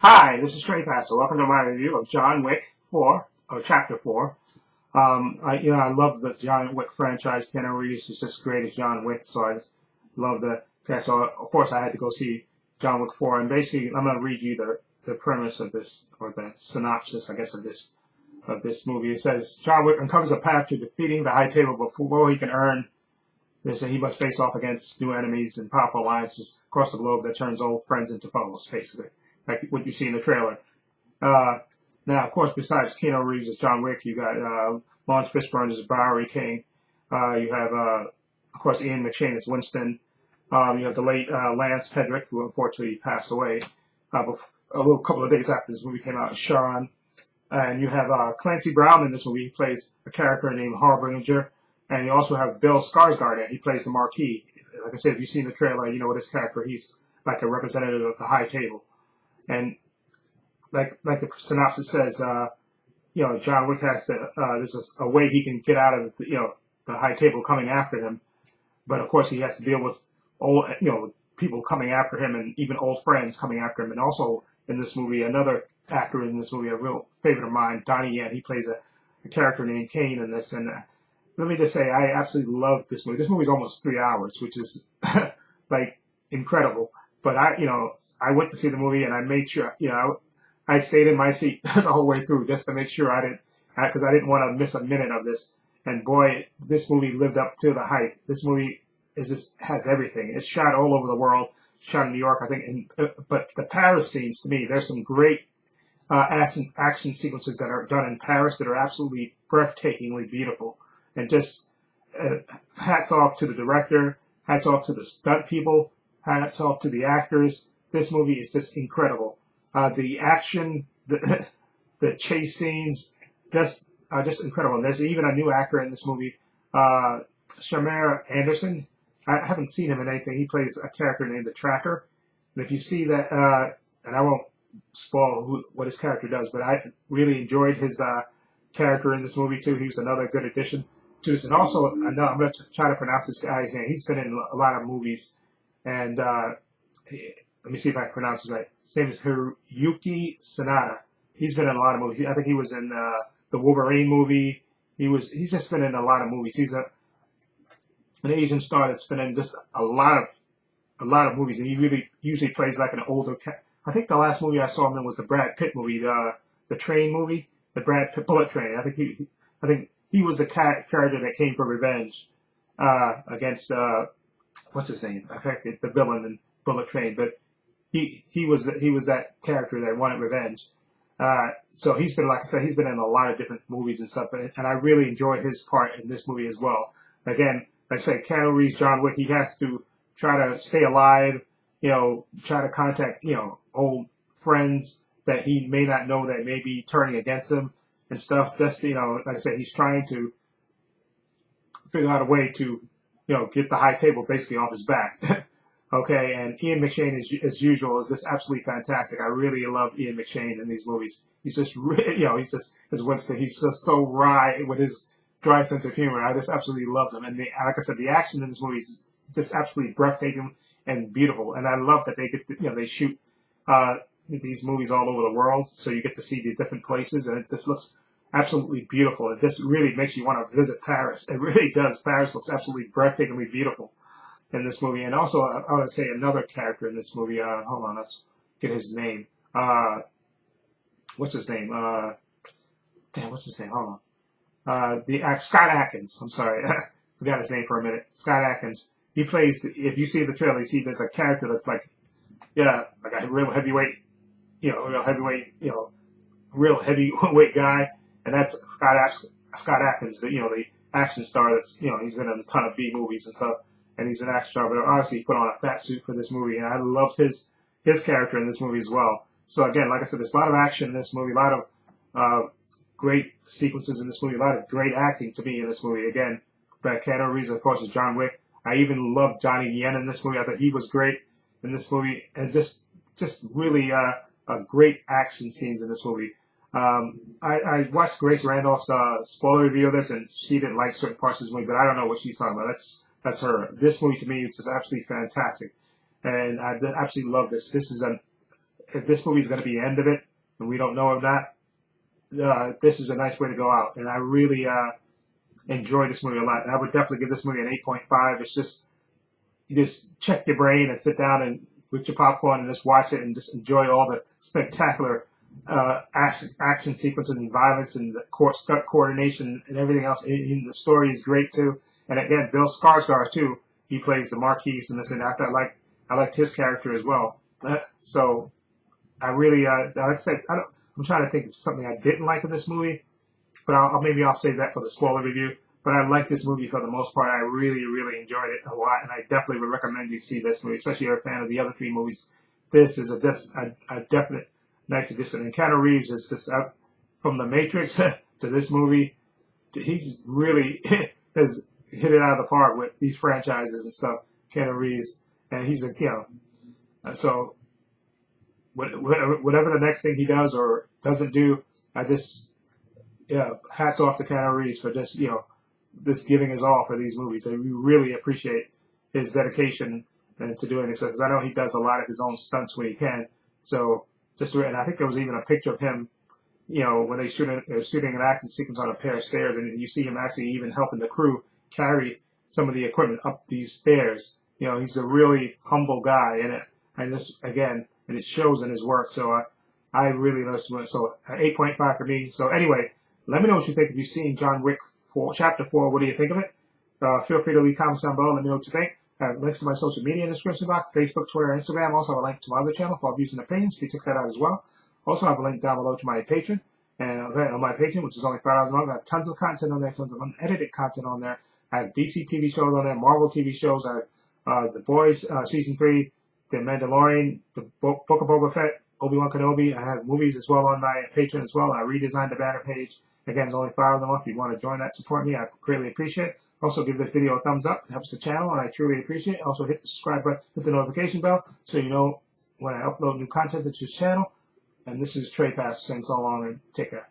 Hi, this is Trey Passer. Welcome to my review of John Wick 4, or Chapter 4. I love the John Wick franchise. Keanu Reeves is just great as John Wick, so I just love the cast. So, of course, I had to go see John Wick 4. And basically, I'm going to read you the premise of this, or the synopsis, I guess, of this movie. It says, John Wick uncovers a path to defeating the High Table before he can earn this, and he must face off against new enemies and powerful alliances across the globe that turns old friends into foes, basically, like what you see in the trailer. Uh, Now, of course, besides Keanu Reeves as John Wick, you got Lawrence Fishburne as Bowery King. You have, of course, Ian McShane as Winston. You have the late Lance Hedrick, who unfortunately passed away a little couple of days after this movie came out, as Sharon. And you have Clancy Brown in this movie. He plays a character named Harbinger. And you also have Bill Skarsgård. He plays the Marquis. Like I said, if you've seen the trailer, you know this character. He's like a representative of the High Table. And like the synopsis says, John Wick has to. This is a way he can get out of the High Table coming after him, but of course he has to deal with old people coming after him and even old friends coming after him. And also in this movie, another actor in this movie, a real favorite of mine, Donnie Yen. He plays a character named Kane in this. And let me just say, I absolutely love this movie. This movie is almost 3 hours, which is like incredible. But I went to see the movie and I made sure, I stayed in my seat the whole way through just to make sure because I didn't want to miss a minute of this. And boy, this movie lived up to the hype. This movie has everything. It's shot all over the world. Shot in New York, I think. But the Paris scenes, to me, there's some great action sequences that are done in Paris that are absolutely breathtakingly beautiful. And just hats off to the director, hats off to the stunt people, hats off to the actors. This movie is just incredible. The action, the chase scenes, are just incredible. And there's even a new actor in this movie, Shamir Anderson. I haven't seen him in anything. He plays a character named the Tracker. And if you see that, and I won't spoil what his character does, but I really enjoyed his character in this movie too. He was another good addition to this. And also, I'm going to try to pronounce this guy's name. He's been in a lot of movies, and let me see if I can pronounce it right. His name is Hiroyuki Sanada. He's been in a lot of movies. I think he was in the Wolverine movie. He's just been in a lot of movies. He's an Asian star that's been in just a lot of movies, and he really usually plays like an older. I think the last movie I saw him in was the Brad Pitt movie, the train movie, the Brad Pitt Bullet Train. I think he was the character that came for revenge against what's his name? I forget the villain in Bullet Train, but he was that character that wanted revenge. So he's been, like I said, he's been in a lot of different movies and stuff, and I really enjoyed his part in this movie as well. Again, like I said, Keanu Reeves, John Wick, he has to try to stay alive, try to contact, old friends that he may not know that may be turning against him and stuff. Just, like I said, he's trying to figure out a way to, get the High Table basically off his back. Okay, and Ian McShane, as usual, is just absolutely fantastic. I really love Ian McShane in these movies. He's just, he's just, as Winston, he's just so wry with his dry sense of humor. I just absolutely loved him. And like I said, the action in this movie is just absolutely breathtaking and beautiful. And I love that they get, they shoot these movies all over the world, so you get to see these different places, and it just looks absolutely beautiful. It just really makes you want to visit Paris. It really does. Paris looks absolutely breathtakingly beautiful in this movie. And also, I want to say another character in this movie. Hold on, let's get his name. What's his name? What's his name? Hold on. Scott Adkins. I'm sorry, forgot his name for a minute. Scott Adkins. He plays. If you see the trailer, you see there's a character that's like a real heavyweight, real heavyweight guy, and that's Scott Adkins, the action star that's he's been in a ton of B movies and stuff. And he's an action star, but obviously he put on a fat suit for this movie, and I loved his character in this movie as well. So again, like I said, there's a lot of action in this movie, a lot of great sequences in this movie, a lot of great acting to me in this movie. Again, Brad Keanu Reeves, of course, is John Wick. I even loved Johnny Yen in this movie. I thought he was great in this movie, and just really great action scenes in this movie. I watched Grace Randolph's spoiler review of this, and she didn't like certain parts of this movie, but I don't know what she's talking about. That's her. This movie to me is just absolutely fantastic, and I absolutely love this. This is if this movie is going to be the end of it, and we don't know of that, this is a nice way to go out. And I really enjoy this movie a lot. And I would definitely give this movie an 8.5. It's just, you just check your brain and sit down and with your popcorn and just watch it and just enjoy all the spectacular action sequences and violence and the stunt coordination and everything else. And the story is great too. And again, Bill Skarsgård too. He plays the Marquis in this, and I liked his character as well. So I really, like I said, I'm trying to think of something I didn't like in this movie, but maybe I'll save that for the spoiler review. But I like this movie for the most part. I really, really enjoyed it a lot, and I definitely would recommend you see this movie, especially if you're a fan of the other 3 movies. This is a definite nice addition. And Keanu Reeves is just up from The Matrix to this movie. He's really has hit it out of the park with these franchises and stuff. Keanu Reeves, and he's so whatever the next thing he does or doesn't do, hats off to Keanu Reeves for just giving his all for these movies. I really appreciate his dedication to doing this, because I know he does a lot of his own stunts when he can. So and I think there was even a picture of him, when they're shooting an action sequence on a pair of stairs, and you see him actually even helping the crew carry some of the equipment up these stairs. He's a really humble guy, and it shows in his work. So I really love it. So 8.5 for me. So anyway, let me know what you think. If you've seen John Wick Chapter 4, what do you think of it? Feel free to leave comments down below. Let me know what you think. I have links to my social media in the description box: Facebook, Twitter, Instagram. Also, I have a link to my other channel called Views and Opinions. If you check that out as well. Also, I have a link down below to my Patreon. And on my Patreon, which is only $5 a month, I have tons of content on there, tons of unedited content on there. I have DC TV shows on there, Marvel TV shows. I have The Boys Season 3, The Mandalorian, The Book of Boba Fett, Obi-Wan Kenobi. I have movies as well on my Patreon as well. I redesigned the banner page. Again, it's only $5 a month. If you want to join that, support me, I greatly appreciate it. Also, give this video a thumbs up. It helps the channel, and I truly appreciate it. Also, hit the subscribe button, hit the notification bell, so you know when I upload new content to this channel. And this is Trey Pass saying so long, and take care.